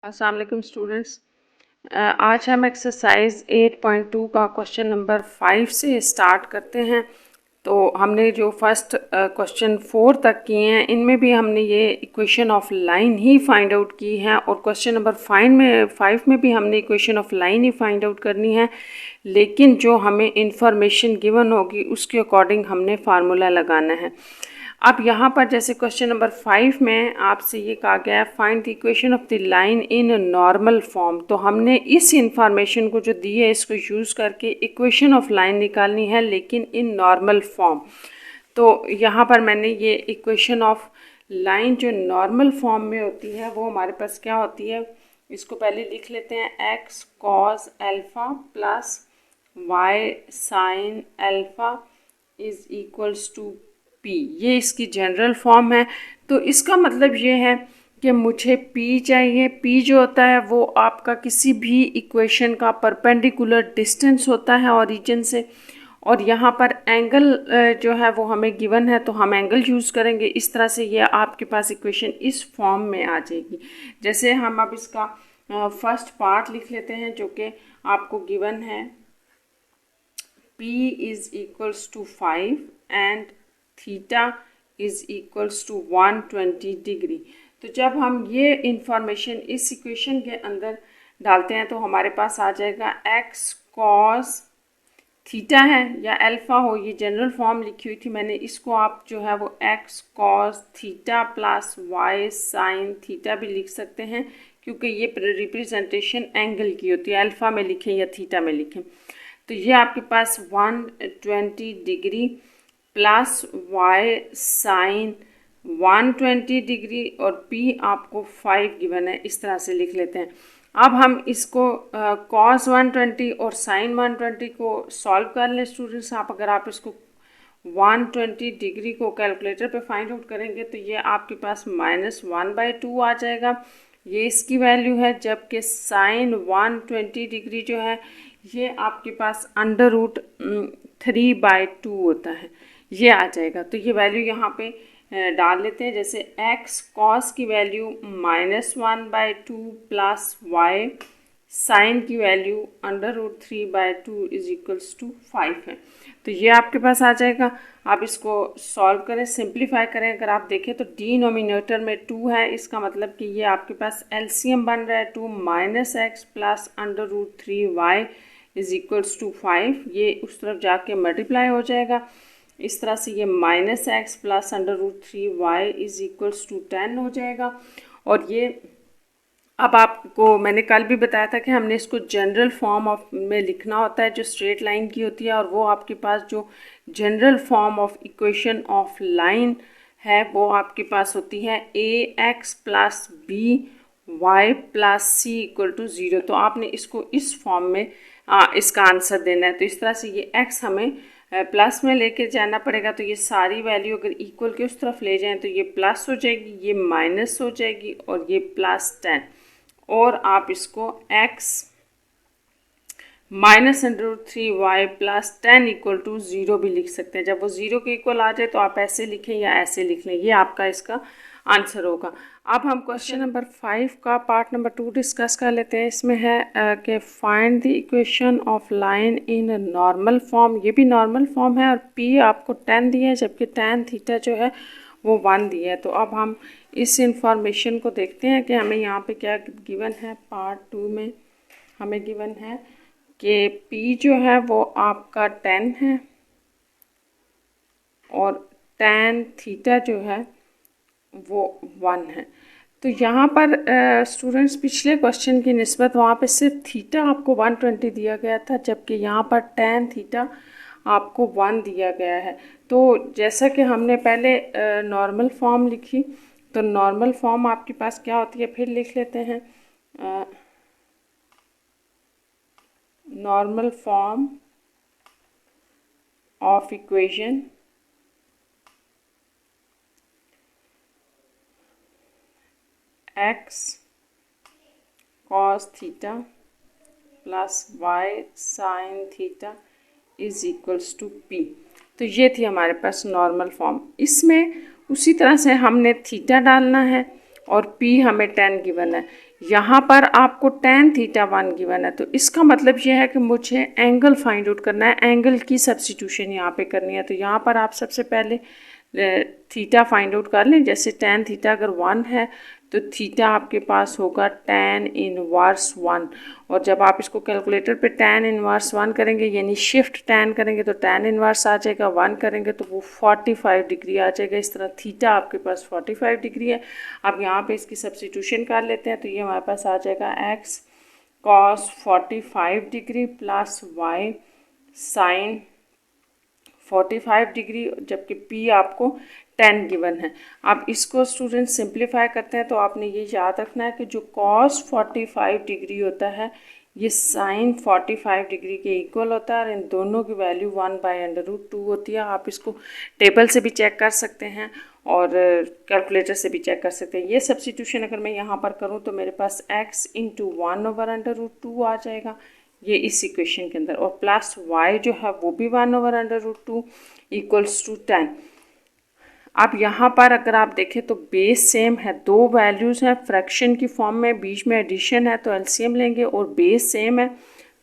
अस्सलाम वालेकुम स्टूडेंट्स। आज हम एक्सरसाइज 8.2 का क्वेश्चन नंबर 5 से स्टार्ट करते हैं। तो हमने जो फर्स्ट क्वेश्चन 4 तक किए हैं इनमें भी हमने ये equation of line he find out की है और क्वेश्चन नंबर 5 में भी हमने equation of line he find out करनी है, लेकिन जो हमें इंफॉर्मेशन गिवन होगी उसके अकॉर्डिंग हमने फार्मूला लगाना है। अब यहाँ पर जैसे क्वेश्चन नंबर 5 में आपसे ये कहा गया है find the equation of the line in normal form. तो हमने इस इंफॉर्मेशन को जो दी है इसको यूज़ करके इक्वेशन ऑफ लाइन निकालनी है, लेकिन इन नॉर्मल फॉर्म। तो यहाँ पर मैंने ये इक्वेशन ऑफ लाइन जो नॉर्मल फॉर्म में होती है वो हमारे पास क्या होती है, इसको पहले लिख लेते हैं। X cos alpha plus y sine alpha is equals to p. ये इसकी जनरल फॉर्म है। तो इसका मतलब ये है कि मुझे पी चाहिए। पी जो होता है वो आपका किसी भी इक्वेशन का परपेंडिकुलर डिस्टेंस होता है ओरिजिन से, और यहाँ पर एंगल जो है वो हमें गिवन है तो हम एंगल यूज़ करेंगे। इस तरह से ये आपके पास इक्वेशन इस फॉर्म में आ जाएगी। जैसे हम अब इसका फर्स्ट पार्ट लिख लेते हैं जो कि आपको गिवन है। P is equals to 5 and theta is equals to 120 degree. तो जब हम ये इंफॉर्मेशन इस इक्वेशन के अंदर डालते हैं तो हमारे पास आ जाएगा एक्स कॉस थीटा है या अल्फ़ा हो, ये जनरल फॉर्म लिखी हुई थी मैंने, इसको आप जो है वो x cos theta plus y sine theta भी लिख सकते हैं, क्योंकि ये रिप्रेजेंटेशन एंगल की होती है, अल्फ़ा में लिखें या थीटा में लिखें। तो ये आपके पास 120 degree plus y sine 120 degree और पी आपको 5 गिवन है, इस तरह से लिख लेते हैं। अब हम इसको कॉस 120 और साइन 120 को सॉल्व कर लें स्टूडेंट्स। अगर आप इसको 120 डिग्री को कैलकुलेटर पे फाइंड आउट करेंगे तो ये आपके पास -1/2 आ जाएगा, ये इसकी वैल्यू है। जबकि साइन 120 डिग्री जो है ये आपके पास √3/2 होता है, ये आ जाएगा। तो ये वैल्यू यहाँ पे डाल लेते हैं। जैसे x कॉस की वैल्यू -1/2 प्लस y साइन की वैल्यू √3/2 इज इक्वल्स टू 5 है। तो ये आपके पास आ जाएगा। आप इसको सॉल्व करें, सिंप्लीफाई करें। अगर आप देखें तो डिनोमिनेटर में 2 है, इसका मतलब कि ये आपके पास एलसीएम बन रहा है 2 - x plus √3y is equals to 5। ये उस तरफ जाके मल्टीप्लाई हो जाएगा। इस तरह से ये -x plus √3y is equals to 10 हो जाएगा। और ये अब आपको मैंने कल भी बताया था कि हमने इसको जनरल फॉर्म ऑफ में लिखना होता है जो स्ट्रेट लाइन की होती है, और वो आपके पास जो general form of equation of line है वो आपके पास होती है ax plus b y plus c equal to 0। तो आपने इसको इस फॉर्म में इसका आंसर देना है। तो इस तरह से ये x हमें प्लस में लेके जाना पड़ेगा। तो ये सारी वैल्यू अगर इक्वल के उस तरफ ले जाएं तो ये प्लस हो जाएगी, ये माइनस हो जाएगी और ये +10। और आप इसको x -√3y plus 10 equal to 0 भी लिख सकते हैं। जब वो 0 के इक्वल आ जाए तो आप ऐसे लिखें या ऐसे लिख लें, ये आपका इसका आंसर होगा। अब हम क्वेश्चन नंबर 5 का पार्ट नंबर 2 डिस्कस कर लेते हैं। इसमें है कि find the equation of line in normal form. ये भी नॉर्मल फॉर्म है और p आपको 10 दिया है, जबकि tan थीटा जो है वो 1 दिया है। तो अब हम इस इंफॉर्मेशन को देखते हैं कि हमें यहाँ पे क्या गिवन है। पार्ट 2 में हमें गिवन है कि p जो है वो आपका 10 है और tan थीटा जो है वो 1 है। तो यहाँ पर स्टूडेंट्स पिछले क्वेश्चन की निस्बत वहाँ पे सिर्फ थीटा आपको 120 दिया गया था, जबकि यहाँ पर tan थीटा आपको 1 दिया गया है। तो जैसा कि हमने पहले नॉर्मल फॉर्म लिखी, तो नॉर्मल फॉर्म आपके पास क्या होती है, फिर लिख लेते हैं। Normal form of equation x cos theta plus y sine theta is equals to p। तो ये थी हमारे पास नॉर्मल फॉर्म। इसमें उसी तरह से हमने थीटा डालना है और p हमें 10 गिवन है। यहाँ पर आपको tan थीटा 1 गिवन है, तो इसका मतलब ये है कि मुझे एंगल फाइंड आउट करना है, एंगल की सब्स्टिट्यूशन यहाँ पे करनी है। तो यहाँ पर आप सबसे पहले थीटा फाइंड आउट कर लें। जैसे tan थीटा अगर 1 है तो थीटा आपके पास होगा tan इनवर्स 1, और जब आप इसको कैलकुलेटर पे tan इनवर्स 1 करेंगे यानी शिफ्ट tan करेंगे तो tan इनवर्स आ जाएगा, 1 करेंगे तो वो 45 डिग्री आ जाएगा। इस तरह थीटा आपके पास 45 डिग्री है। अब यहाँ पे इसकी सब्स्टिट्यूशन कर लेते हैं, तो ये हमारे पास आ जाएगा x cos 45 degree plus y sine 45 degree, जबकि p आपको 10 गिवन है। अब इसको स्टूडेंट सिंप्लीफाई करते हैं तो आपने ये याद रखना है कि जो cos 45 डिग्री होता है ये sin 45 डिग्री के इक्वल होता है, और इन दोनों की वैल्यू 1/√2 होती है। आप इसको टेबल से भी चेक कर सकते हैं और कैलकुलेटर से भी चेक कर सकते हैं। ये सब्स्टिट्यूशन अगर मैं यहाँ पर करूँ तो मेरे पास x इंटू 1/√2 आ जाएगा, ये इस इक्वेशन के अंदर, और प्लस y जो है वो भी 1/√2 इक्वल्स टू 10। अब यहाँ पर अगर आप देखें तो बेस सेम है, दो वैल्यूज़ हैं फ्रैक्शन की फॉर्म में, बीच में एडिशन है तो एलसीएम लेंगे, और बेस सेम है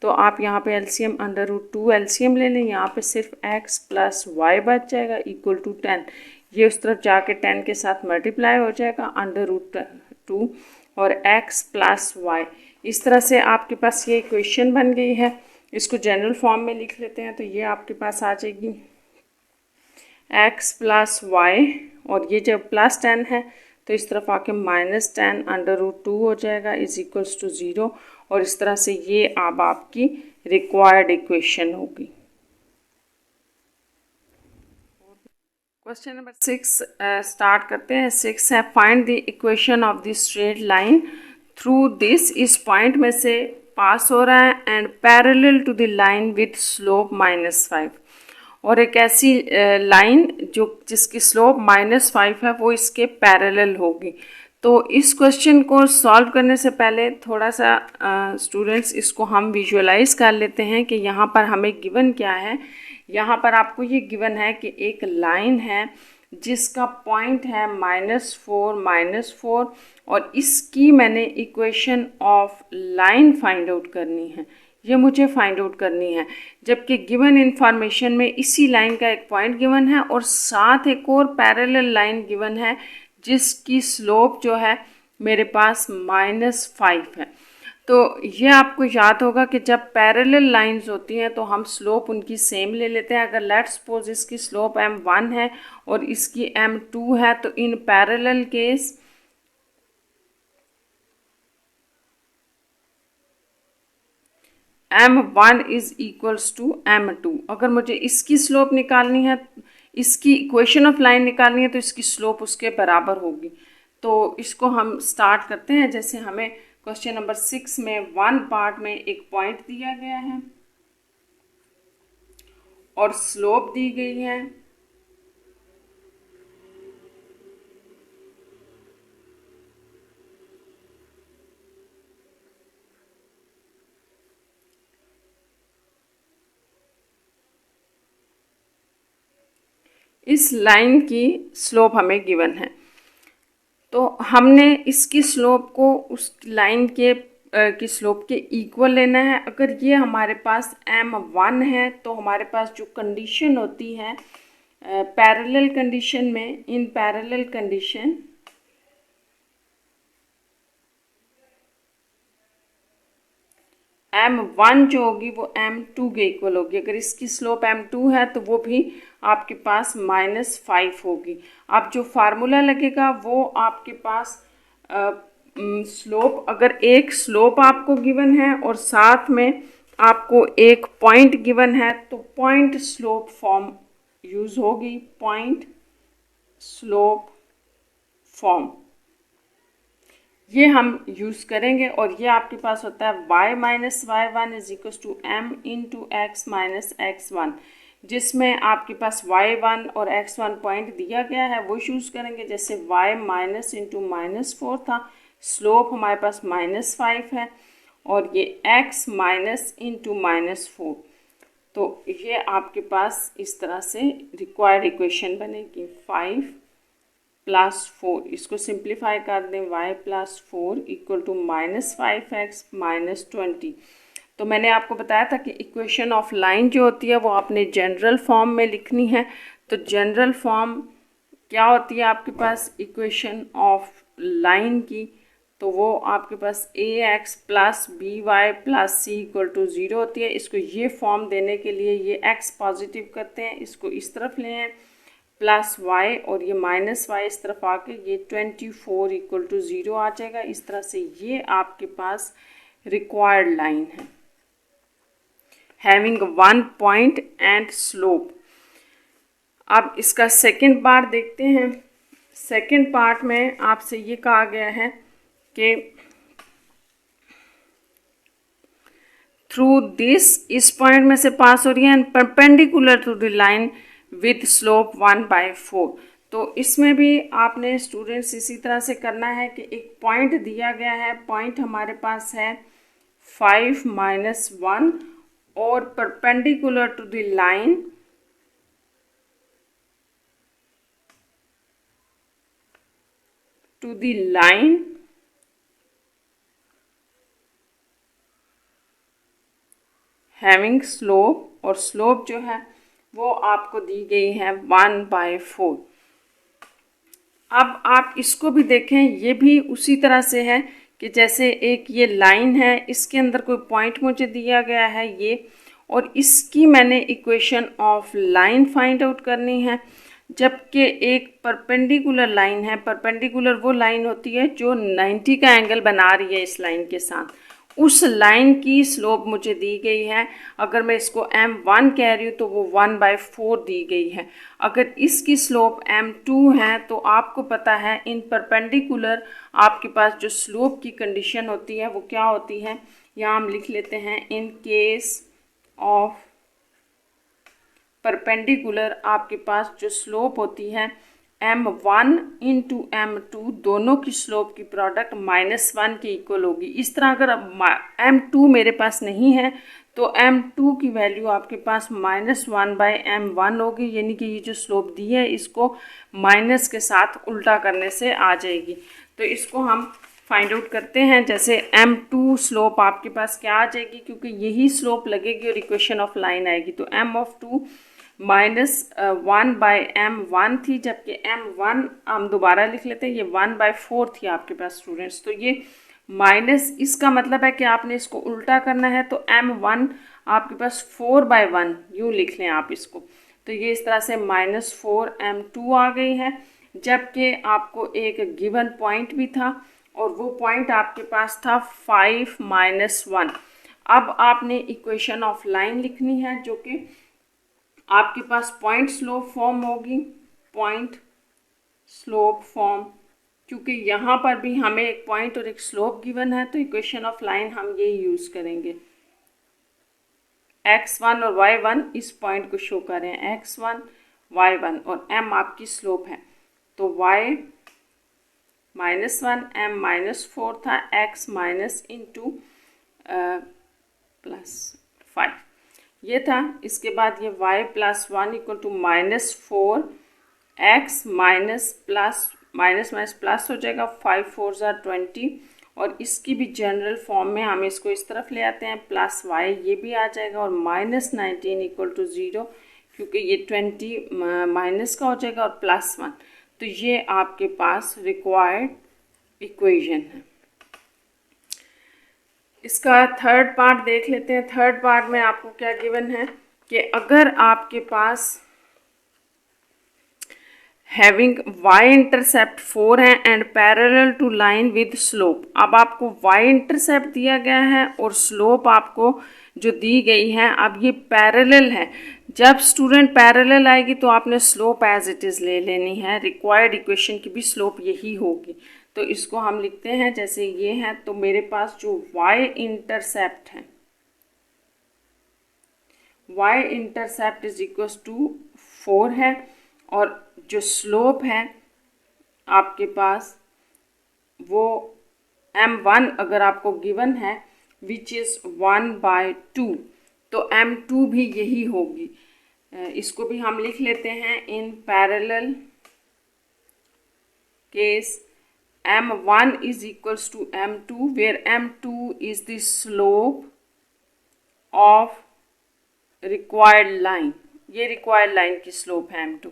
तो आप यहाँ पे एलसीएम √2 एलसीएम ले लें। यहाँ पे सिर्फ x प्लस वाई बच जाएगा इक्वल टू 10, ये उस तरफ जाके 10 के साथ मल्टीप्लाई हो जाएगा √2 और x प्लस वाई। इस तरह से आपके पास ये इक्वेशन बन गई है। इसको जनरल फॉर्म में लिख लेते हैं तो ये आपके पास आ जाएगी x प्लस वाई, और ये जब प्लस 10 है तो इस तरफ आके -10 √2 हो जाएगा इज इक्वल्स टू 0, और इस तरह से ये अब आपकी रिक्वायर्ड इक्वेशन होगी। क्वेश्चन नंबर 6 स्टार्ट करते हैं। 6 है find the equation of the straight line through this, इस पॉइंट में से पास हो रहा है and parallel to the line with slope -5, और एक ऐसी लाइन जिसकी स्लोप -5 है वो इसके पैरेलल होगी। तो इस क्वेश्चन को सॉल्व करने से पहले थोड़ा सा स्टूडेंट्स इसको हम विजुअलाइज कर लेते हैं कि यहाँ पर हमें गिवन क्या है। यहाँ पर आपको ये गिवन है कि एक लाइन है जिसका पॉइंट है -4 और इसकी मैंने equation of line find out करनी है, ये मुझे फाइंड आउट करनी है। जबकि गिवन इंफॉर्मेशन में इसी लाइन का एक पॉइंट गिवन है और साथ एक और पैरेलल लाइन गिवन है जिसकी स्लोप जो है मेरे पास -5 है। तो ये आपको याद होगा कि जब पैरेलल लाइंस होती हैं तो हम स्लोप उनकी सेम ले लेते हैं। अगर लेट्स सपोज इसकी स्लोप m1 है और इसकी m2 है तो in parallel case m1 is equals to m2। अगर मुझे इसकी स्लोप निकालनी है, इसकी इक्वेशन ऑफ लाइन निकालनी है, तो इसकी स्लोप उसके बराबर होगी। तो इसको हम स्टार्ट करते हैं। जैसे हमें क्वेश्चन नंबर 6 में 1 पार्ट में एक पॉइंट दिया गया है और स्लोप दी गई है, इस लाइन की स्लोप हमें गिवन है। तो हमने इसकी स्लोप को उस लाइन के की स्लोप के इक्वल लेना है। अगर ये हमारे पास m1 है तो हमारे पास जो कंडीशन होती है पैरेलल कंडीशन में, इन पैरेलल कंडीशन m1 जो होगी वो m2 के इक्वल होगी। अगर इसकी स्लोप m2 है तो वो भी आपके पास -5 होगी। अब जो फार्मूला लगेगा वो आपके पास स्लोप, अगर एक स्लोप आपको गिवन है और साथ में आपको एक पॉइंट गिवन है तो पॉइंट स्लोप फॉर्म यूज़ होगी, पॉइंट स्लोप फॉर्म ये हम यूज़ करेंगे। और ये आपके पास होता है y minus y1 is equal to m into x minus x1, जिसमें आपके पास y1 और x1 पॉइंट दिया गया है वो यूज़ करेंगे। जैसे y माइनस इंटू -4 था, स्लोप हमारे पास -5 है, और ये x माइनस इंटू -4, तो ये आपके पास इस तरह से रिक्वायर्ड इक्वेशन बनेगी 5 प्लस 4, इसको सिंप्लीफाई कर दें, y plus 4 equal to -5x minus 20। तो मैंने आपको बताया था कि इक्वेशन ऑफ लाइन जो होती है वो आपने जनरल फॉर्म में लिखनी है। तो जनरल फॉर्म क्या होती है आपके पास इक्वेशन ऑफ लाइन की, तो वो आपके पास ax plus by plus c equal to 0 होती है। इसको ये फॉर्म देने के लिए ये x पॉजिटिव करते हैं, इसको इस तरफ ले हैं, प्लस y और ये माइनस y इस तरफ आके ये 24 इक्वल टू 0 आ जाएगा। इस तरह से ये आपके पास रिक्वायर्ड लाइन है हैविंग 1 पॉइंट एंड स्लोप। अब इसका सेकंड पार्ट देखते हैं। सेकंड पार्ट में आपसे ये कहा गया है कि थ्रू दिस, इस पॉइंट में से पास हो रही है, and perpendicular to the line with slope 1/4। तो इसमें भी आपने स्टूडेंट्स इसी तरह से करना है कि एक पॉइंट दिया गया है, पॉइंट हमारे पास है 5 - 1 और perpendicular to the line having slope, और स्लोप जो है वो आपको दी गई है 1/4। अब आप इसको भी देखें, ये भी उसी तरह से है कि जैसे एक ये लाइन है, इसके अंदर कोई पॉइंट मुझे दिया गया है ये, और इसकी मैंने equation of line find out करनी है। जबकि एक परपेंडिकुलर लाइन है, परपेंडिकुलर वो लाइन होती है जो 90 का एंगल बना रही है इस लाइन के साथ, उस लाइन की स्लोप मुझे दी गई है। अगर मैं इसको m1 कह रही हूँ तो वो 1/4 दी गई है। अगर इसकी स्लोप m2 है तो आपको पता है इन परपेंडिकुलर आपके पास जो स्लोप की कंडीशन होती है वो क्या होती है, यहाँ हम लिख लेते हैं, इन केस ऑफ परपेंडिकुलर आपके पास जो स्लोप होती है m1 इंटू m2, दोनों की स्लोप की प्रोडक्ट -1 के इक्वल होगी। इस तरह अगर m2 मेरे पास नहीं है तो m2 की वैल्यू आपके पास -1/m1 होगी, यानी कि ये जो स्लोप दी है इसको माइनस के साथ उल्टा करने से आ जाएगी। तो इसको हम फाइंड आउट करते हैं। जैसे m2 स्लोप आपके पास क्या आ जाएगी, क्योंकि यही स्लोप लगेगी और इक्वेशन ऑफ लाइन आएगी, तो m(2) -1/m1 थी, जबकि m1 हम दोबारा लिख लेते हैं, ये 1/4 थी आपके पास स्टूडेंट्स। तो ये माइनस, इसका मतलब है कि आपने इसको उल्टा करना है, तो m1 आपके पास 4/1 यूँ लिख लें आप इसको। तो ये इस तरह से -4m2 आ गई है, जबकि आपको एक गिवन पॉइंट भी था और वो पॉइंट आपके पास था 5 - 1। अब आपने इक्वेशन ऑफ लाइन लिखनी है जो कि आपके पास पॉइंट स्लोप फॉर्म होगी, पॉइंट स्लोप फॉर्म, क्योंकि यहाँ पर भी हमें एक पॉइंट और एक स्लोप गिवन है, तो इक्वेशन ऑफ लाइन हम ये यूज़ करेंगे। x1 और y1 इस पॉइंट को शो करें, x1 y1 और m आपकी स्लोप है, तो y -1 m -4 था, x माइनस इंटू +5 ये था। इसके बाद ये y + 1 equal to -4 x minus plus minus minus plus हो जाएगा, 5 4 = 20, और इसकी भी जनरल फॉर्म में हम इसको इस तरफ ले आते हैं, प्लस y ये भी आ जाएगा, और -19 इक्वल टू 0, क्योंकि ये 20 माइनस का हो जाएगा और +1। तो ये आपके पास रिक्वायर्ड इक्वेशन है। इसका थर्ड पार्ट देख लेते हैं। थर्ड पार्ट में आपको क्या गिवन है कि अगर आपके पास हैविंग y इंटरसेप्ट 4 है and parallel to line with slope. अब आपको y इंटरसेप्ट दिया गया है और स्लोप आपको जो दी गई है, अब ये पैरेलल है। जब स्टूडेंट पैरेलल आएगी तो आपने स्लोप एज इट इज़ ले लेनी है, रिक्वायर्ड इक्वेशन की भी स्लोप यही होगी। तो इसको हम लिखते हैं जैसे ये है, तो मेरे पास जो y इंटरसेप्ट है, y intercept is equal to 4 है, और जो स्लोप है आपके पास वो m1 अगर आपको गिवन है विच इज़ 1/2, तो m2 भी यही होगी। इसको भी हम लिख लेते हैं, in parallel case m1 is equals to m2 where m2 is the slope of required line, ये required line की slope है m2।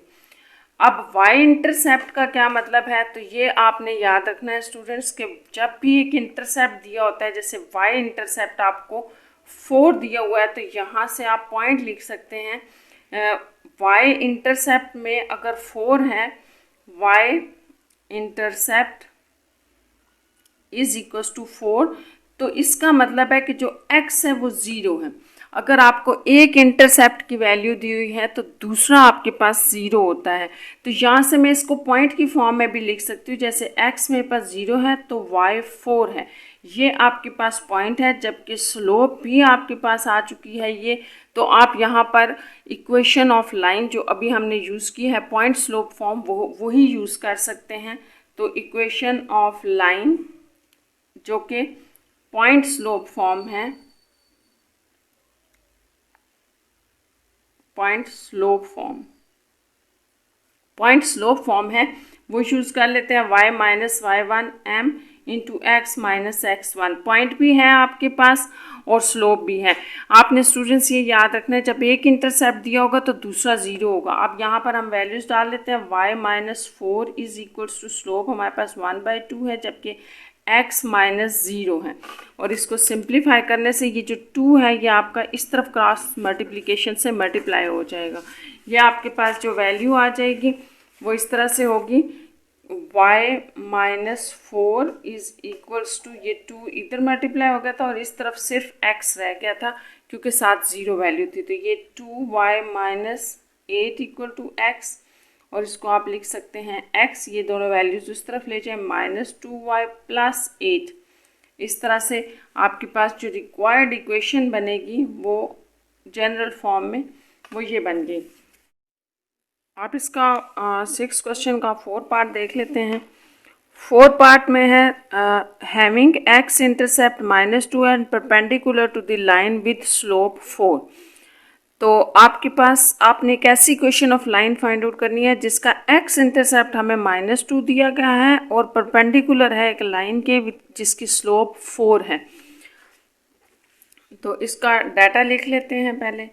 अब y इंटरसेप्ट का क्या मतलब है, तो ये आपने याद रखना है स्टूडेंट्स के जब भी एक इंटरसेप्ट दिया होता है, जैसे y इंटरसेप्ट आपको 4 दिया हुआ है, तो यहाँ से आप पॉइंट लिख सकते हैं y इंटरसेप्ट में अगर 4 है, y intercept is equals to 4, तो इसका मतलब है कि जो x है वो 0 है। अगर आपको एक इंटरसेप्ट की वैल्यू दी हुई है तो दूसरा आपके पास 0 होता है। तो यहाँ से मैं इसको पॉइंट की फॉर्म में भी लिख सकती हूँ, जैसे x मेरे पास 0 है तो y 4 है, ये आपके पास पॉइंट है, जबकि स्लोप भी आपके पास आ चुकी है ये। तो आप यहाँ पर इक्वेशन ऑफ लाइन जो अभी हमने यूज़ की है पॉइंट स्लोप फॉर्म, वो वही यूज़ कर सकते हैं। तो इक्वेशन ऑफ लाइन जो कि पॉइंट स्लोप फॉर्म है, पॉइंट स्लोप फॉर्म है, वो यूज़ कर लेते हैं y माइनस y one m into x minus x1। Point भी है आपके पास और स्लोप भी है। आपने स्टूडेंट्स ये याद रखना है, जब एक इंटरसेप्ट दिया होगा तो दूसरा 0 होगा। अब यहाँ पर हम वैल्यूज़ डाल लेते हैं, y minus 4 is equals to slope हमारे पास 1/2 है, जबकि x माइनस 0 है। और इसको सिंप्लीफाई करने से ये जो 2 है ये आपका इस तरफ क्रॉस मल्टीप्लिकेशन से मल्टीप्लाई हो जाएगा। ये आपके पास जो वैल्यू आ जाएगी वो इस तरह से होगी, y minus 4 is equals to, ये 2 इधर मल्टीप्लाई हो गया था और इस तरफ सिर्फ x रह गया था क्योंकि साथ 0 वैल्यू थी, तो ये 2y minus 8 equal to x, और इसको आप लिख सकते हैं x, ये दोनों वैल्यूज उस तरफ ले जाए, माइनस 2y प्लस 8। इस तरह से आपके पास जो रिक्वायर्ड इक्वेशन बनेगी वो जनरल फॉर्म में वो ये बन गई। आप इसका 6 क्वेश्चन का 4 पार्ट देख लेते हैं। 4 पार्ट में है having x intercept -2 and perpendicular to the line with slope 4। तो आपके पास आपने एक ऐसी equation of line find out करनी है जिसका x इंटरसेप्ट हमें -2 दिया गया है और परपेंडिकुलर है एक लाइन के जिसकी स्लोप 4 है। तो इसका डाटा लिख लेते हैं पहले।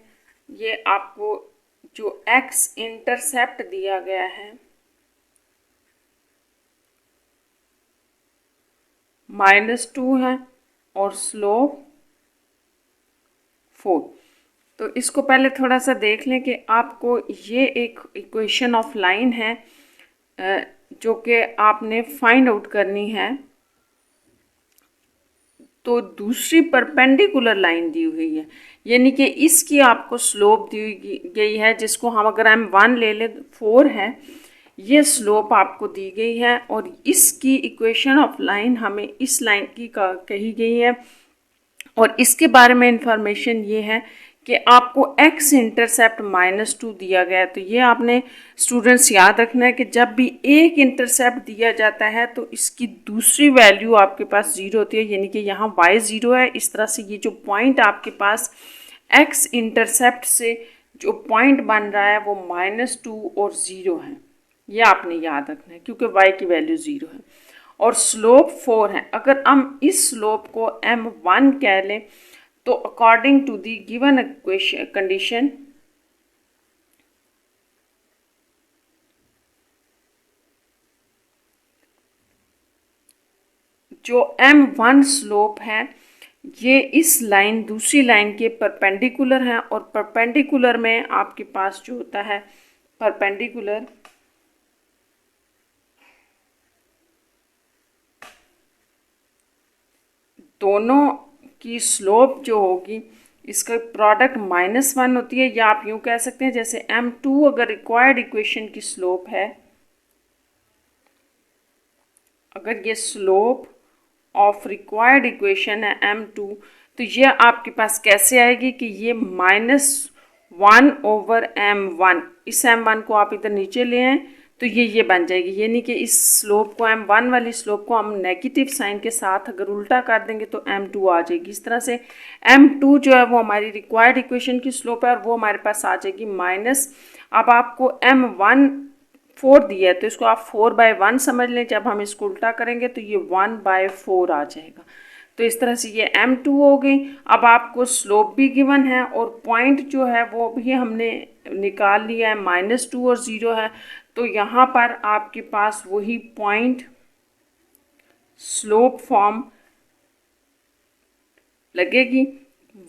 ये आपको जो x इंटरसेप्ट दिया गया है -2 है और स्लोप 4। तो इसको पहले थोड़ा सा देख लें कि आपको ये एक इक्वेशन ऑफ लाइन है जो कि आपने फाइंड आउट करनी है। तो दूसरी परपेंडिकुलर लाइन दी हुई है, यानी कि इसकी आपको स्लोप दी गई है, जिसको हम अगर m1 ले लें 4 है, ये स्लोप आपको दी गई है और इसकी इक्वेशन ऑफ लाइन हमें इस लाइन की कही गई है। और इसके बारे में इंफॉर्मेशन ये है कि आपको x इंटरसेप्ट -2 दिया गया है। तो ये आपने स्टूडेंट्स याद रखना है कि जब भी एक इंटरसेप्ट दिया जाता है तो इसकी दूसरी वैल्यू आपके पास 0 होती है, यानी कि यहाँ y 0 है। इस तरह से ये जो पॉइंट आपके पास x इंटरसेप्ट से जो पॉइंट बन रहा है वो -2 और 0 है, ये आपने याद रखना है क्योंकि y की वैल्यू 0 है और स्लोप 4 है। अगर हम इस स्लोप को m1 कह लें तो according to the given equation condition जो m1 स्लोप है ये इस लाइन दूसरी लाइन के परपेंडिकुलर है और परपेंडिकुलर में आपके पास जो होता है परपेंडिकुलर दोनों की स्लोप जो होगी इसका प्रोडक्ट -1 होती है, या आप यूँ कह सकते हैं जैसे m2 अगर रिक्वायर्ड इक्वेशन की स्लोप है, अगर ये स्लोप ऑफ रिक्वायर्ड इक्वेशन है m2, तो ये आपके पास कैसे आएगी कि ये -1/m1, इस m1 को आप इधर नीचे ले आएँ तो ये बन जाएगी, यानी कि इस स्लोप को m1 वाली स्लोप को हम नेगेटिव साइन के साथ अगर उल्टा कर देंगे तो m2 आ जाएगी। इस तरह से m2 जो है वो हमारी रिक्वायर्ड इक्वेशन की स्लोप है और वो हमारे पास आ जाएगी माइनस। अब आपको m1 4 दिया है तो इसको आप 4/1 समझ लें। जब हम इसको उल्टा करेंगे तो ये 1/4 आ जाएगा। तो इस तरह से ये m2 हो गई। अब आपको स्लोप भी गिवन है और पॉइंट जो है वो भी हमने निकाल लिया है, -2 और 0 है। तो यहाँ पर आपके पास वही पॉइंट स्लोप फॉर्म लगेगी,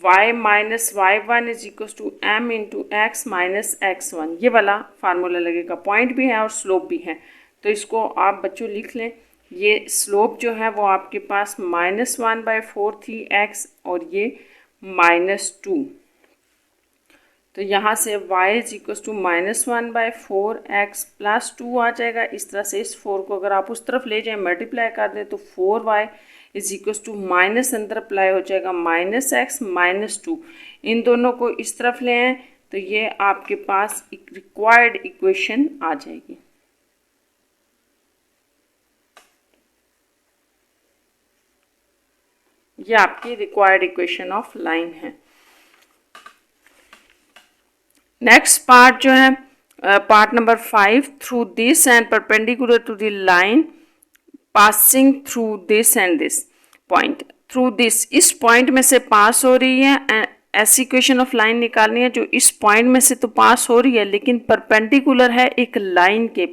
y minus y1 is equal to m into x minus x1, ये वाला फार्मूला लगेगा। पॉइंट भी है और स्लोप भी है, तो इसको आप बच्चों लिख लें। ये स्लोप जो है वो आपके पास -1/4 थी x और ये -2, तो यहाँ से y is equal to -1/4 x plus 2 आ जाएगा। इस तरह से इस 4 को अगर आप उस तरफ ले जाएं मल्टीप्लाई कर दें तो 4y is equal to minus अंदर अप्लाई हो जाएगा -x -2। इन दोनों को इस तरफ ले आएँ तो ये आपके पास एक रिक्वायर्ड इक्वेशन आ जाएगी। ये आपकी रिक्वायर्ड इक्वेशन ऑफ लाइन है। नेक्स्ट पार्ट जो है part number 5, through this and perpendicular to the line passing through this and this point. Through this, इस पॉइंट में से पास हो रही है, ऐसी इक्वेशन ऑफ लाइन निकालनी है जो इस पॉइंट में से तो पास हो रही है लेकिन परपेंडिकुलर है एक लाइन के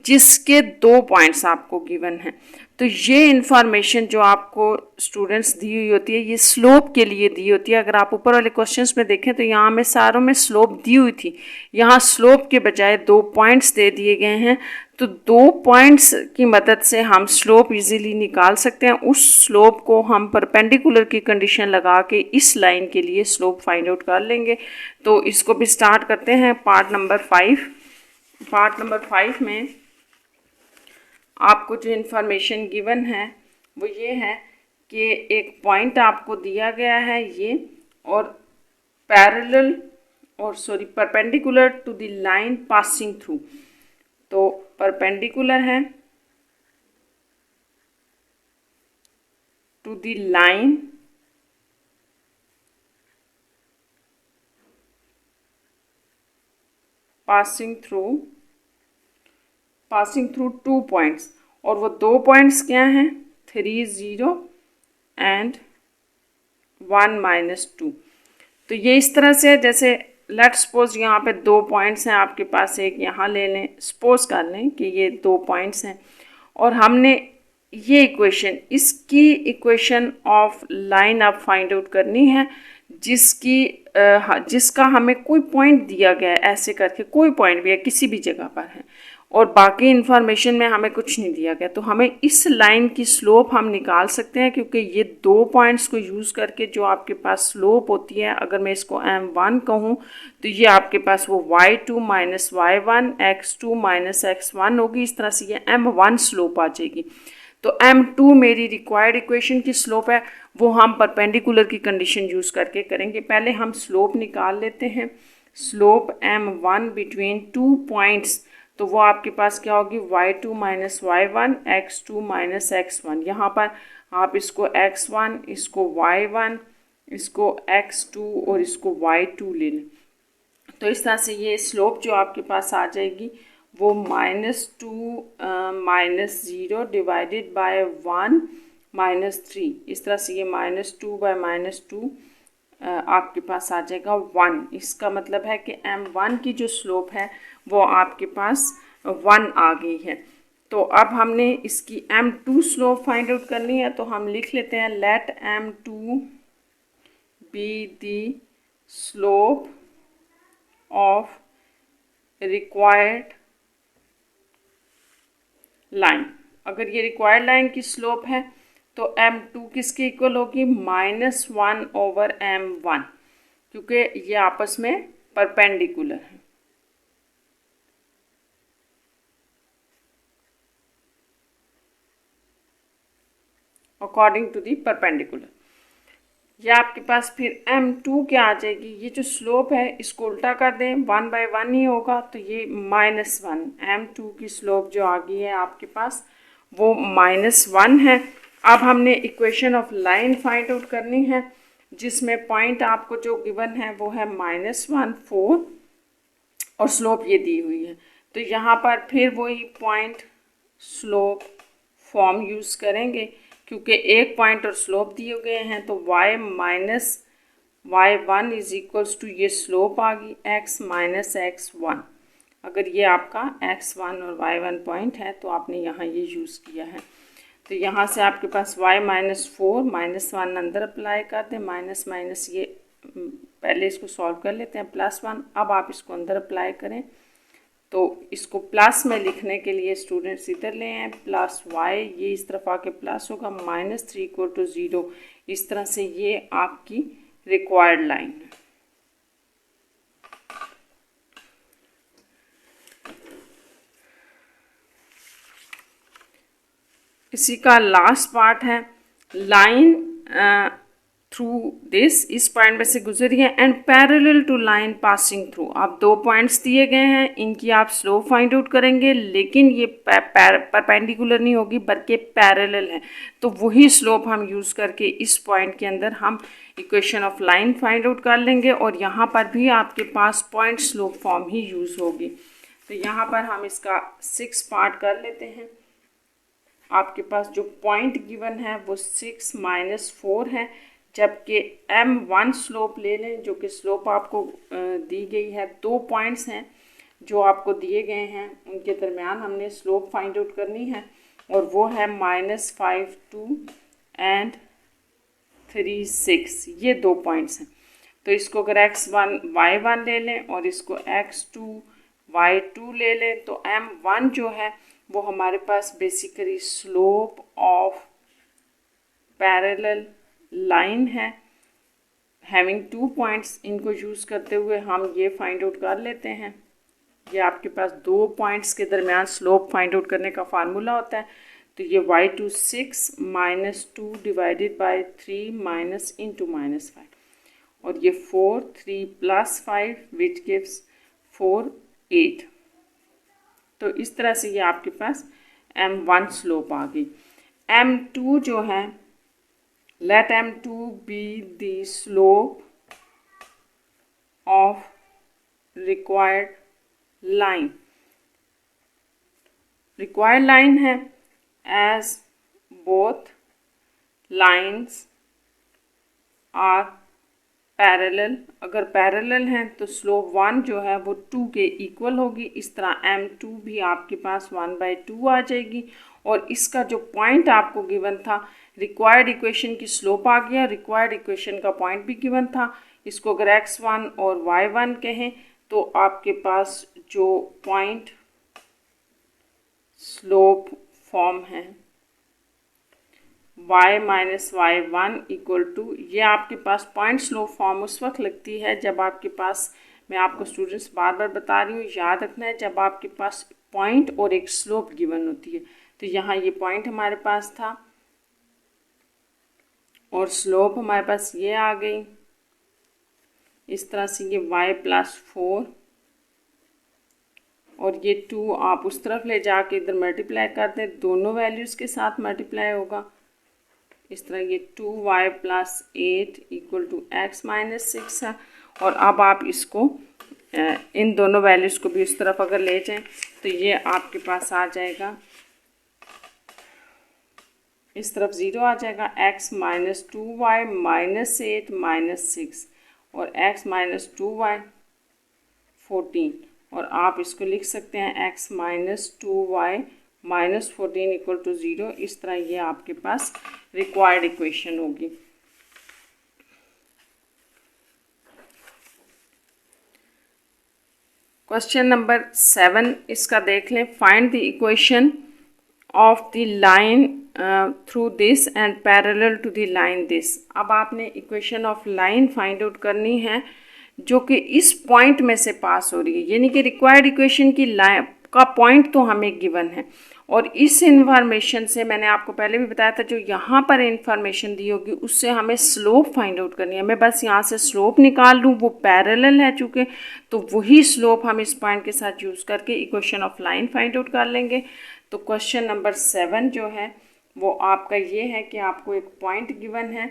जिसके 2 पॉइंट्स आपको गिवन हैं। तो ये इंफॉर्मेशन जो आपको स्टूडेंट्स दी हुई होती है ये स्लोप के लिए दी होती है। अगर आप ऊपर वाले क्वेश्चंस में देखें तो यहाँ में सारों में स्लोप दी हुई थी, यहाँ स्लोप के बजाय 2 पॉइंट्स दे दिए गए हैं। तो 2 पॉइंट्स की मदद से हम स्लोप इजीली निकाल सकते हैं। उस स्लोप को हम परपेंडिकुलर की कंडीशन लगा के इस लाइन के लिए स्लोप फाइंड आउट कर लेंगे। तो इसको भी स्टार्ट करते हैं पार्ट नंबर 5। पार्ट नंबर 5 में आपको जो इन्फॉर्मेशन गिवन है वो ये है कि एक पॉइंट आपको दिया गया है ये, और perpendicular to the line passing through. तो परपेंडिकुलर है to the line passing through 2 points, और वो 2 पॉइंट्स क्या हैं, 3 0 एंड 1 -2। तो ये इस तरह से, जैसे लेट सपोज यहाँ पे 2 पॉइंट्स हैं आपके पास, एक यहाँ ले लें, सपोज कर लें कि ये 2 पॉइंट्स हैं और हमने ये इक्वेशन, इसकी इक्वेशन ऑफ लाइन आप फाइंड आउट करनी है जिसका हमें कोई पॉइंट दिया गया है, ऐसे करके कोई पॉइंट भी है किसी भी जगह पर है और बाकी इन्फॉर्मेशन में हमें कुछ नहीं दिया गया। तो हमें इस लाइन की स्लोप हम निकाल सकते हैं क्योंकि ये 2 पॉइंट्स को यूज़ करके जो आपके पास स्लोप होती है, अगर मैं इसको m1 कहूँ तो ये आपके पास वो y2 minus y1 x2 minus x1 होगी। इस तरह से ये m1 स्लोप आ जाएगी। तो m2 मेरी रिक्वायर्ड इक्वेशन की स्लोप है, वो हम परपेंडिकुलर की कंडीशन यूज़ करके करेंगे। पहले हम स्लोप निकाल लेते हैं। स्लोप m1 बिटवीन 2 पॉइंट्स, तो वो आपके पास क्या होगी, y2 minus y1 x2 minus x1। यहाँ पर आप इसको x1, इसको y1, इसको x2 और इसको y2 ले लें। तो इस तरह से ये स्लोप जो आपके पास आ जाएगी वो -2 -0 डिवाइडेड बाय 1 -3। इस तरह से ये -2 बाय -2 आपके पास आ जाएगा 1। इसका मतलब है कि m1 की जो स्लोप है वो आपके पास 1 आ गई है। तो अब हमने इसकी m2 स्लोप फाइंड आउट करनी है, तो हम लिख लेते हैं let m2 be the slope of required line. अगर ये रिक्वायर्ड लाइन की स्लोप है तो m2 किसके इक्वल होगी, -1/m1, क्योंकि ये आपस में परपेंडिकुलर है। अकॉर्डिंग टू दी परपेंडिकुलर, ये आपके पास फिर m2 क्या आ जाएगी, ये जो स्लोप है इसको उल्टा कर दें, 1/1 ही होगा, तो ये -1। m2 की स्लोप जो आ गई है आपके पास वो -1 है। अब हमने equation of line find out करनी है जिसमें पॉइंट आपको जो गिवन है वो है -1 4 और स्लोप ये दी हुई है। तो यहाँ पर फिर वही पॉइंट स्लोप फॉर्म यूज़ करेंगे, क्योंकि एक पॉइंट और स्लोप दिए गए हैं। तो y minus y1 is equals to ये स्लोप आ गई x माइनस x1। अगर ये आपका x1 और y1 पॉइंट है तो आपने यहाँ ये यूज़ किया है। तो यहाँ से आपके पास y माइनस 4 माइनस 1 अंदर अप्लाई कर दें, माइनस माइनस ये पहले इसको सॉल्व कर लेते हैं, +1। अब आप इसको अंदर अप्लाई करें, तो इसको प्लस में लिखने के लिए स्टूडेंट्स इधर ले आए, प्लस y, ये इस तरफ आके प्लस होगा, -3 इक्वल टू 0। इस तरह से ये आपकी रिक्वायर्ड लाइन है। इसी का लास्ट पार्ट है, लाइन थ्रू दिस, इस पॉइंट में से गुजरी है, and parallel to line passing through. आप 2 पॉइंट्स दिए गए हैं, इनकी आप स्लोप फाइंड आउट करेंगे, लेकिन ये परपेंडिकुलर नहीं होगी बल्कि पैरेलल है। तो वही स्लोप हम यूज़ करके इस पॉइंट के अंदर हम equation of line find out कर लेंगे, और यहाँ पर भी आपके पास पॉइंट स्लोप फॉर्म ही यूज़ होगी। तो यहाँ पर हम इसका 6 पार्ट कर लेते हैं। आपके पास जो पॉइंट गिवन है वो 6 माइनस 4 है, जबकि m1 स्लोप ले लें, जो कि स्लोप आपको दी गई है। 2 पॉइंट्स हैं जो आपको दिए गए हैं, उनके दरमियान हमने स्लोप फाइंड आउट करनी है, और वो है -5 2 एंड 3 6। ये 2 पॉइंट्स हैं। तो इसको अगर x1 y1 ले लें और इसको x2 y2 ले लें, तो m1 जो है वो हमारे पास basically slope of parallel line है। हैविंग 2 पॉइंट्स, इनको यूज़ करते हुए हम ये फाइंड आउट कर लेते हैं। ये आपके पास 2 पॉइंट्स के दरमियान स्लोप फाइंड आउट करने का फार्मूला होता है। तो ये y2 6 minus 2 divided by 3 minus into -5, और ये 4 3 प्लस 5 विच गिव्स 4 8। तो इस तरह से ये आपके पास m1 स्लोप आ गई। m2 जो है, let m2 be the slope of required line। required line है as both lines are parallel. अगर पैरेलल हैं तो स्लोप 1 जो है वो 2 के इक्वल होगी। इस तरह m2 भी आपके पास 1/2 आ जाएगी, और इसका जो पॉइंट आपको गिवन था, रिक्वायर्ड इक्वेशन की स्लोप आ गया, रिक्वायर्ड इक्वेशन का पॉइंट भी गिवन था। इसको अगर x1 और y1 कहें तो आपके पास जो पॉइंट स्लोप फॉर्म है y minus y1 equal to, ये आपके पास पॉइंट स्लोप फॉर्म उस वक्त लगती है जब आपके पास, मैं आपको स्टूडेंट्स बार बार बता रही हूँ, याद रखना है, जब आपके पास पॉइंट और एक स्लोप गिवन होती है। तो यहाँ ये पॉइंट हमारे पास था और स्लोप हमारे पास ये आ गई। इस तरह से ये y प्लस 4 और ये 2 आप उस तरफ ले जाके इधर मल्टीप्लाई कर दें, दोनों वैल्यूज़ के साथ मल्टीप्लाई होगा। इस तरह ये 2y plus 8 equal to x minus 6 है। और अब आप इसको इन दोनों वैल्यूज़ को भी उस तरफ अगर ले जाएं तो ये आपके पास आ जाएगा, इस तरफ 0 आ जाएगा, x minus 2y minus 8 minus 6 और x माइनस 2y 14। और आप इसको लिख सकते हैं x minus 2y minus 14 equal to 0। इस तरह ये आपके पास रिक्वायर्ड इक्वेशन होगी। क्वेश्चन नंबर 7 इसका देख लें। Find the equation of the line through this and parallel to the line this. अब आपने equation of line find out करनी है जो कि इस पॉइंट में से पास हो रही है, यानी कि रिक्वायर्ड इक्वेशन की लाइन का पॉइंट तो हमें गिवन है, और इस इंफॉर्मेशन से मैंने आपको पहले भी बताया था, जो यहाँ पर इंफॉर्मेशन दी होगी उससे हमें स्लोप फाइंड आउट करनी है। मैं बस यहाँ से स्लोप निकाल लूँ, वो पैरेलल है चूँकि, तो वही स्लोप हम इस पॉइंट के साथ यूज़ करके equation of line find out कर लेंगे। तो क्वेश्चन नंबर 7 जो है वो आपका ये है कि आपको एक पॉइंट गिवन है,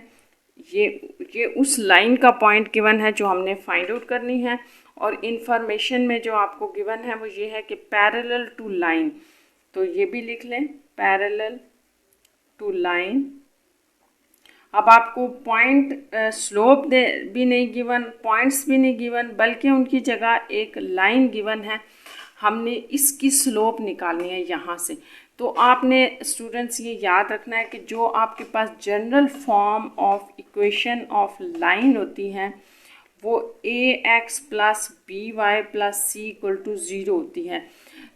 ये उस लाइन का पॉइंट गिवन है जो हमने फाइंड आउट करनी है। और इंफॉर्मेशन में जो आपको गिवन है वो ये है कि पैरेलल टू लाइन, तो ये भी लिख लें, पैरेलल टू लाइन। अब आपको पॉइंट स्लोप भी नहीं गिवन, पॉइंट्स भी नहीं गिवन, बल्कि उनकी जगह एक लाइन गिवन है। हमने इसकी स्लोप निकालनी है यहाँ से। तो आपने स्टूडेंट्स ये याद रखना है कि जो आपके पास general form of equation of line होती है वो ax plus B Y plus C equal to 0 होती है।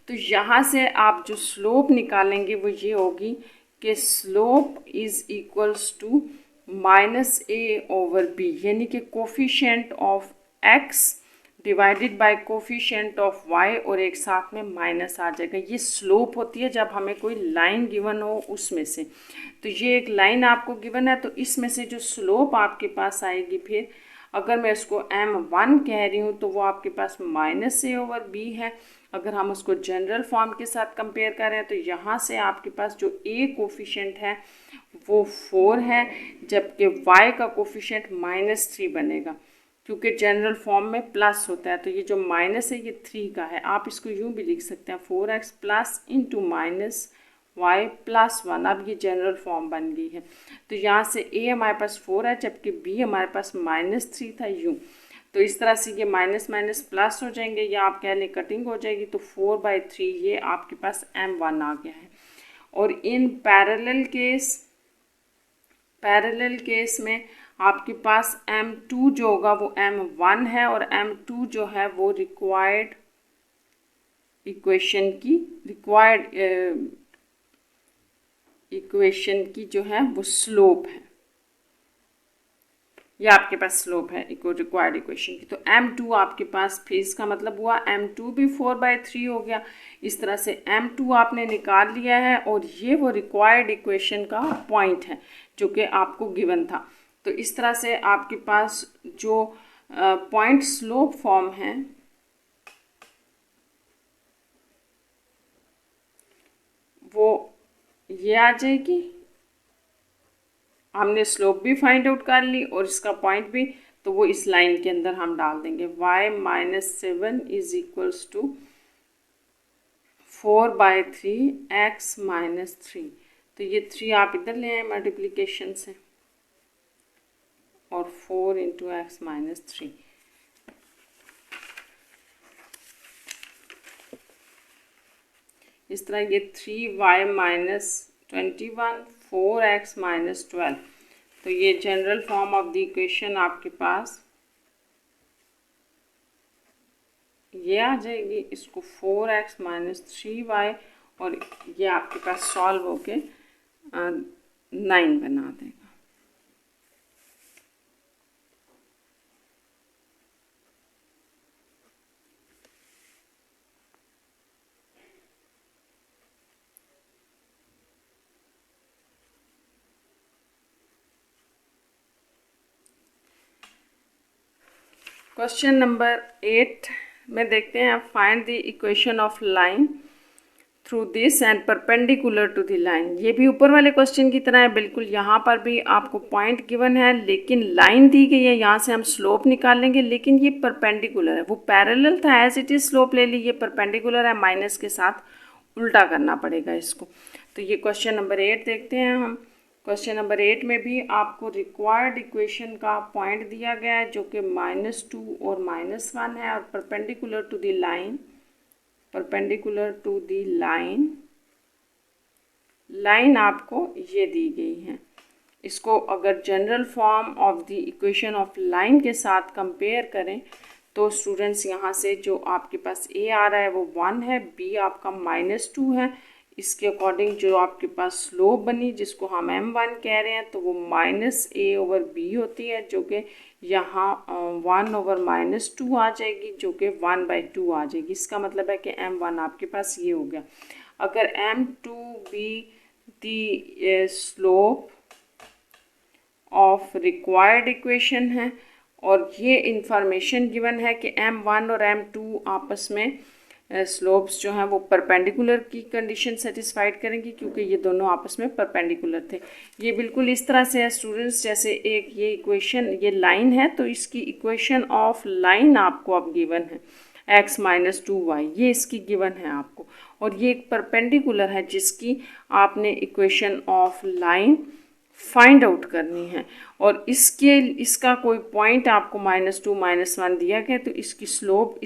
तो यहाँ से आप जो स्लोप निकालेंगे वो ये होगी कि slope is equals to minus A over B, यानी कि coefficient of x divided by coefficient of y और एक साथ में माइनस आ जाएगा। ये स्लोप होती है जब हमें कोई लाइन गिवन हो उसमें से। तो ये एक लाइन आपको गिवन है, तो इसमें से जो स्लोप आपके पास आएगी, फिर अगर मैं इसको m1 कह रही हूँ तो वो आपके पास माइनस ए ओवर बी है। अगर हम उसको जनरल फॉर्म के साथ कंपेयर करें तो यहाँ से आपके पास जो a कोफिशिएंट है वो 4 है, जबकि y का कोफिशिएंट -3 बनेगा, क्योंकि जनरल फॉर्म में प्लस होता है। तो ये जो माइनस है ये 3 का है। आप इसको यूँ भी लिख सकते हैं 4x plus into minus y plus 1। अब ये जनरल फॉर्म बन गई है। तो यहाँ से a हमारे पास 4 है, जबकि b हमारे पास -3 था, यूँ। तो इस तरह से ये माइनस माइनस प्लस हो जाएंगे, या आप कह लें कटिंग हो जाएगी। तो 4/3 ये आपके पास m1 आ गया है। और इन पैरेलल केस में आपके पास m2 जो होगा वो m1 है, और m2 जो है वो रिक्वायर्ड इक्वेशन की जो है वो स्लोप है। ये आपके पास स्लोप है रिक्वायर्ड इक्वेशन की। तो m2 आपके पास, फिर इसका मतलब हुआ m2 भी 4/3 हो गया। इस तरह से m2 आपने निकाल लिया है, और ये वो रिक्वायर्ड इक्वेशन का पॉइंट है जो कि आपको गिवन था। तो इस तरह से आपके पास जो पॉइंट स्लोप फॉर्म है वो ये आ जाएगी। हमने स्लोप भी फाइंड आउट कर ली और इसका पॉइंट भी, तो वो इस लाइन के अंदर हम डाल देंगे। y-7 is equals to 4/3 x-3। तो ये 3 आप इधर ले आए मल्टीप्लिकेशन से, और 4 इंटू x-3। इस तरह ये 3y-21 4x-12। तो ये general form of the equation आपके पास ये आ जाएगी। इसको 4x-3y, और ये आपके पास सॉल्व होके 9 बना देगा। क्वेश्चन नंबर 8 में देखते हैं, find the equation of line through this and perpendicular to the line. ये भी ऊपर वाले क्वेश्चन की तरह है बिल्कुल। यहाँ पर भी आपको पॉइंट गिवन है, लेकिन लाइन दी गई है। यहाँ से हम स्लोप निकालेंगे, लेकिन ये परपेंडिकुलर है। वो पैरेलल था, एज इट इज स्लोप ले ली, ये परपेंडिकुलर है, माइनस के साथ उल्टा करना पड़ेगा इसको। तो ये क्वेश्चन नंबर 8 देखते हैं हम। क्वेश्चन नंबर 8 में भी आपको रिक्वायर्ड इक्वेशन का पॉइंट दिया गया है जो कि -2 और -1 है, और परपेंडिकुलर टू द लाइन आपको ये दी गई है। इसको अगर general form of the equation of line के साथ कंपेयर करें तो स्टूडेंट्स यहाँ से जो आपके पास a आ रहा है वो 1 है, b आपका -2 है। इसके अकॉर्डिंग जो आपके पास स्लोप बनी जिसको हम m1 कह रहे हैं, तो वो -a/b होती है, जो कि यहाँ 1/-2 आ जाएगी, जो कि 1/2 आ जाएगी। इसका मतलब है कि m1 आपके पास ये हो गया। अगर m2 be the slope of required equation है, और ये इंफॉर्मेशन गिवन है कि m1 और m2 आपस में स्लोप्स जो हैं वो परपेंडिकुलर की कंडीशन सेटिस्फाइड करेंगी, क्योंकि ये दोनों आपस में परपेंडिकुलर थे। ये बिल्कुल इस तरह से है स्टूडेंट्स, जैसे एक ये इक्वेशन, ये लाइन है, तो इसकी इक्वेशन ऑफ लाइन आपको अब गिवन है x माइनस 2y, ये इसकी गिवन है आपको, और ये एक परपेंडिकुलर है जिसकी आपने equation of line find out करनी है, और इसका कोई पॉइंट आपको -2 -1 दिया गया, तो इसकी स्लोप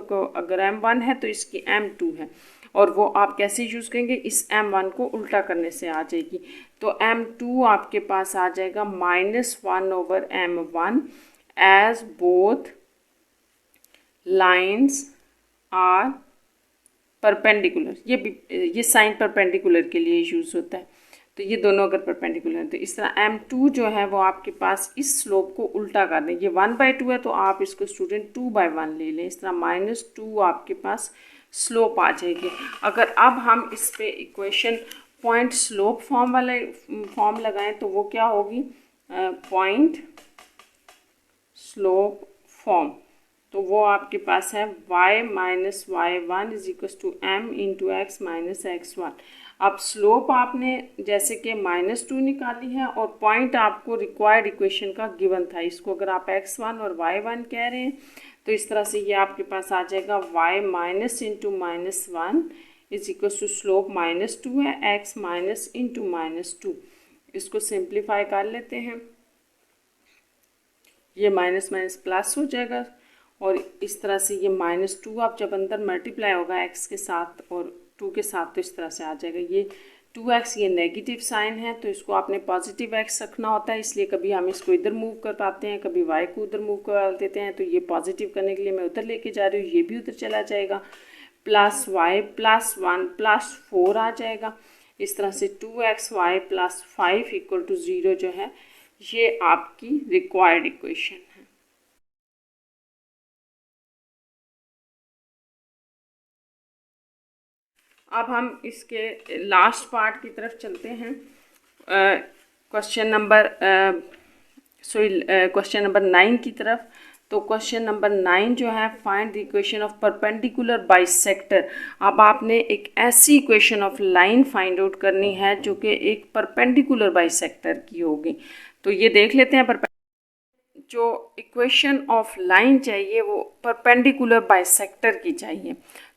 को अगर m1 है तो इसकी m2 है, और वो आप कैसे यूज़ करेंगे, इस m1 को उल्टा करने से आ जाएगी। तो m2 आपके पास आ जाएगा -1/m1 as both lines are perpendicular. ये साइन परपेंडिकुलर के लिए यूज़ होता है, तो ये दोनों अगर परपेंडिकुलर हैं तो इस तरह m2 जो है वो आपके पास इस स्लोप को उल्टा कर दें। ये 1/2 है तो आप इसको स्टूडेंट 2/1 ले लें, इस तरह -2 आपके पास स्लोप आ जाएगी। अगर अब हम इस पे इक्वेशन पॉइंट स्लोप फॉर्म लगाएं तो वो क्या होगी, पॉइंट स्लोप फॉर्म, तो वो आपके पास है y minus y1 is equal to m into x minus x1। अब स्लोप आपने जैसे कि -2 निकाली है, और पॉइंट आपको रिक्वायर्ड इक्वेशन का गिवन था, इसको अगर आप x1 और y1 कह रहे हैं तो इस तरह से ये आपके पास आ जाएगा y minus into -1 is equal to slope -2 है, x माइनस इंटू -2। इसको सिंप्लीफाई कर लेते हैं, ये माइनस माइनस प्लस हो जाएगा, और इस तरह से ये -2 अब जब अंदर मल्टीप्लाई होगा x के साथ और 2 के साथ तो इस तरह से आ जाएगा। ये 2x ये नेगेटिव साइन है, तो इसको आपने पॉजिटिव x रखना होता है, इसलिए कभी हम इसको इधर मूव कर पाते हैं, कभी y को उधर मूव कर देते हैं। तो ये पॉजिटिव करने के लिए मैं उधर लेके जा रही हूँ, ये भी उधर चला जाएगा, प्लस y प्लस 1 प्लस 4 आ जाएगा। इस तरह से 2xy प्लस 5 इक्वल टू 0 जो है ये आपकी रिक्वायर्ड इक्वेशन है। अब हम इसके लास्ट पार्ट की तरफ चलते हैं, क्वेश्चन नंबर 9 की तरफ। तो क्वेश्चन नंबर 9 जो है, find the equation of perpendicular bisector. अब आपने एक ऐसी equation of line find out करनी है जो कि एक परपेंडिकुलर बाइसेक्टर की होगी। तो ये देख लेते हैं, जो इक्वेशन ऑफ लाइन चाहिए वो परपेंडिकुलर बाइसेक्टर की चाहिए।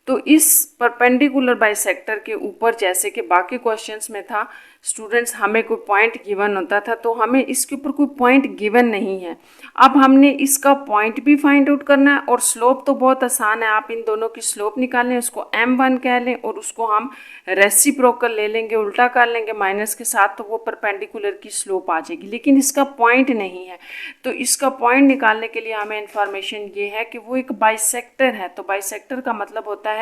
तो इस परपेंडिकुलर बाइसेक्टर के ऊपर जैसे कि बाकी क्वेश्चंस में था स्टूडेंट्स, हमें कोई पॉइंट गिवन होता था, तो हमें इसके ऊपर कोई पॉइंट गिवन नहीं है। अब हमने इसका पॉइंट भी फाइंड आउट करना है, और स्लोप तो बहुत आसान है, आप इन दोनों की स्लोप निकाल लें, उसको m1 कह लें, और उसको हम रेसिप्रोकल ले लेंगे, उल्टा कर लेंगे माइनस के साथ, तो वो परपेंडिकुलर की स्लोप आ जाएगी। लेकिन इसका पॉइंट नहीं है, तो इसका पॉइंट निकालने के लिए हमें इन्फॉर्मेशन ये है कि वो एक बाइसेक्टर है। तो बाइसेक्टर का मतलब होता है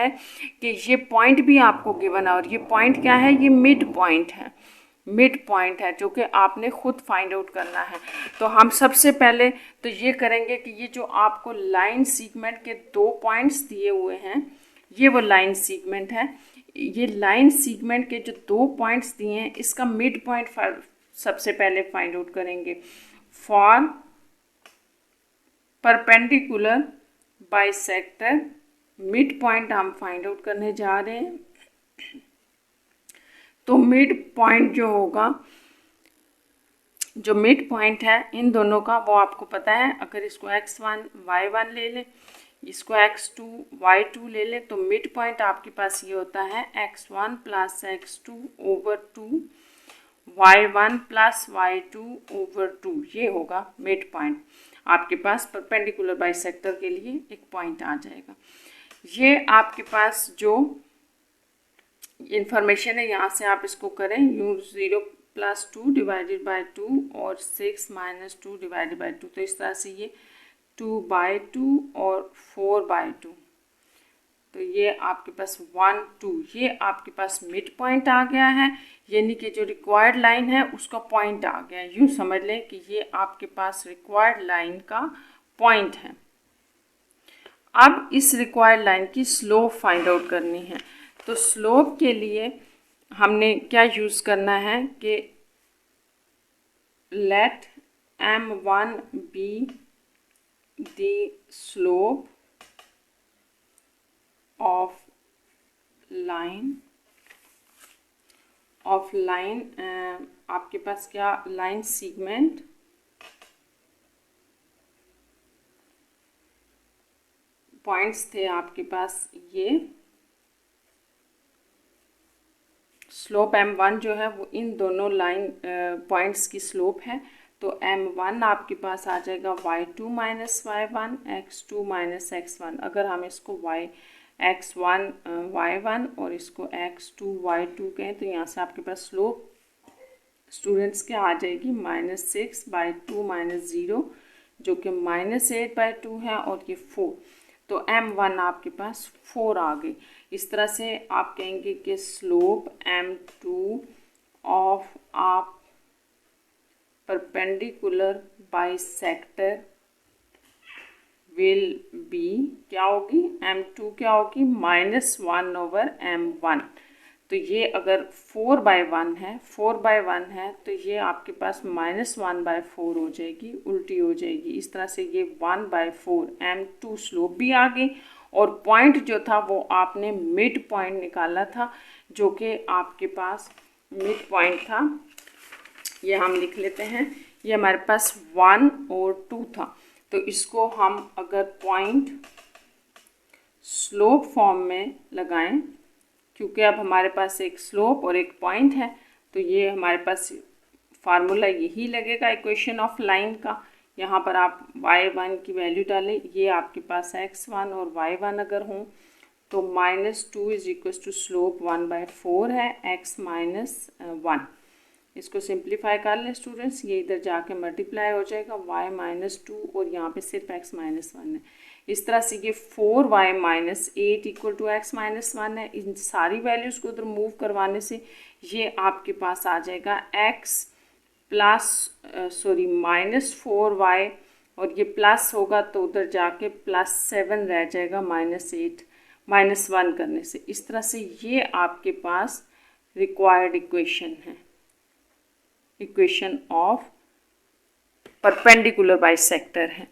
कि ये पॉइंट भी आपको गिवन है, और ये पॉइंट क्या है, ये मिड पॉइंट है, मिड पॉइंट है जो कि आपने खुद फाइंड आउट करना है। तो हम सबसे पहले तो ये करेंगे कि ये जो आपको लाइन सीगमेंट के 2 पॉइंट्स दिए हुए हैं, ये वो लाइन सीगमेंट है। ये लाइन सीगमेंट के जो 2 पॉइंट्स दिए हैं, इसका मिड पॉइंट सबसे पहले फाइंड आउट करेंगे। For perpendicular bisector mid point हम फाइंड आउट करने जा रहे हैं। तो मिड पॉइंट जो होगा, जो मिड पॉइंट है इन दोनों का, वो आपको पता है। अगर इसको x1 y1 ले लें, इसको x2 y2 ले लें, तो मिड पॉइंट आपके पास ये होता है x1 plus x2 over 2 y1 plus y2 over 2, ये होगा मिड पॉइंट आपके पास। परपेंडिकुलर बाइसेक्टर के लिए एक पॉइंट आ जाएगा। ये आपके पास जो इंफॉर्मेशन है यहाँ से आप इसको करें, u0 प्लस 2 डिवाइडेड बाई 2 और 6 माइनस 2 डिवाइडेड बाई 2, तो इस तरह से ये 2/2 और 4/2, तो ये आपके पास 1 2, ये आपके पास मिड पॉइंट आ गया है, यानी कि जो रिक्वायर्ड लाइन है उसका पॉइंट आ गया। यूँ समझ लें कि ये आपके पास रिक्वायर्ड लाइन का पॉइंट है। अब इस रिक्वायर्ड लाइन की स्लोप फाइंड आउट करनी है। तो स्लोप के लिए हमने क्या यूज़ करना है कि let m1 be the slope of line आपके पास क्या लाइन सीगमेंट पॉइंट्स थे आपके पास, ये स्लोप m1 जो है वो इन दोनों लाइन पॉइंट्स की स्लोप है। तो m1 आपके पास आ जाएगा y2 minus y1 x2 minus x1। अगर हम इसको x1 y1 और इसको x2 y2 कहें तो यहाँ से आपके पास स्लोप स्टूडेंट्स क्या आ जाएगी -6/2 माइनस 0 जो कि -8/2 है और ये 4। तो m1 आपके पास 4 आ गई। इस तरह से आप कहेंगे कि स्लोप m2 ऑफ आप परपेंडिकुलर बाइसेक्टर विल बी क्या होगी, m2 क्या होगी -1/m1। तो ये अगर 4/1 है, 4/1 है तो ये आपके पास -1/4 हो जाएगी, उल्टी हो जाएगी। इस तरह से ये 1/4 m2 स्लोप भी आ गई। और पॉइंट जो था वो आपने मिड पॉइंट निकाला था, जो कि आपके पास मिड पॉइंट था, ये हम लिख लेते हैं। ये हमारे पास 1 और 2 था। तो इसको हम अगर पॉइंट स्लोप फॉर्म में लगाएं, क्योंकि अब हमारे पास एक स्लोप और एक पॉइंट है, तो ये हमारे पास फार्मूला यही लगेगा इक्वेशन ऑफ लाइन का। यहाँ पर आप y1 की वैल्यू डालें, ये आपके पास x1 और y1 अगर हों तो -2 इज इक्वल टू स्लोप 1/4 है x -1। इसको सिंप्लीफाई कर लें स्टूडेंट्स, ये इधर जाके मल्टीप्लाई हो जाएगा y -2 और यहाँ पे सिर्फ x -1 है। इस तरह से ये 4y -8 इक्वल टू x -1 है। इन सारी वैल्यूज़ को उधर मूव करवाने से ये आपके पास आ जाएगा x -4y और ये प्लस होगा तो उधर जाके +7 रह जाएगा -1 करने से। इस तरह से ये आपके पास रिक्वायर्ड इक्वेशन है, इक्वेशन ऑफ परपेंडिकुलर बाइसेक्टर है।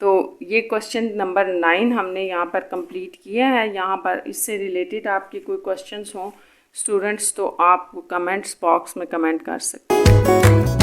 तो ये क्वेश्चन नंबर 9 हमने यहाँ पर कंप्लीट किया है। यहाँ पर इससे रिलेटेड आपके कोई क्वेश्चंस हों स्टूडेंट्स तो आप कमेंट्स बॉक्स में कमेंट कर सकते हैं।